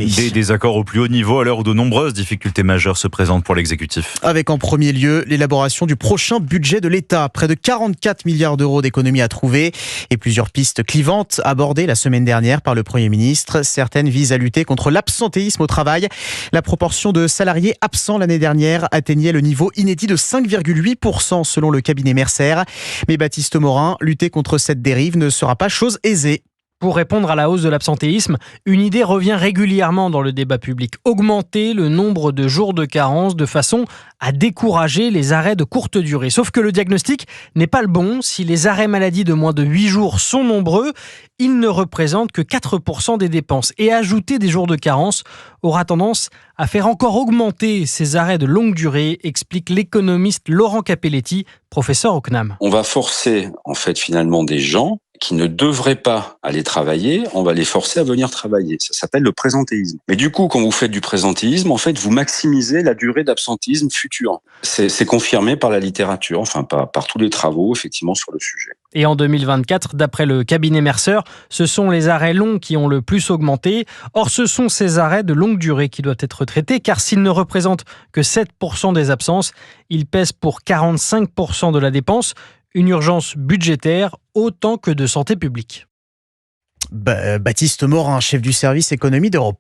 Des désaccords au plus haut niveau à l'heure où de nombreuses difficultés majeures se présentent pour l'exécutif. Avec en premier lieu l'élaboration du prochain budget de l'État. Près de 44 milliards d'euros d'économies à trouver et plusieurs pistes clivantes abordées la semaine dernière par le Premier ministre. Certaines visent à lutter contre l'absentéisme au travail. La proportion de salariés absents l'année dernière atteignait le niveau inédit de 5,8% selon le cabinet Mercer. Mais Baptiste Morin, lutter contre cette dérive ne sera pas chose aisée. Pour répondre à la hausse de l'absentéisme, une idée revient régulièrement dans le débat public. Augmenter le nombre de jours de carence de façon à décourager les arrêts de courte durée. Sauf que le diagnostic n'est pas le bon. Si les arrêts maladie de moins de 8 jours sont nombreux, ils ne représentent que 4% des dépenses. Et ajouter des jours de carence aura tendance à faire encore augmenter ces arrêts de longue durée, explique l'économiste Laurent Capelletti, professeur au CNAM. On va forcer en fait finalement des gens qui ne devraient pas aller travailler, on va les forcer à venir travailler. Ça s'appelle le présentéisme. Mais du coup, quand vous faites du présentéisme, en fait, vous maximisez la durée d'absentéisme futur. C'est confirmé par la littérature, enfin par tous les travaux, effectivement, sur le sujet. Et en 2024, d'après le cabinet Mercer, ce sont les arrêts longs qui ont le plus augmenté. Or, ce sont ces arrêts de longue durée qui doivent être traités, car s'ils ne représentent que 7% des absences, ils pèsent pour 45% de la dépense. Une urgence budgétaire autant que de santé publique. Baptiste Morin, chef du service économie d'Europe.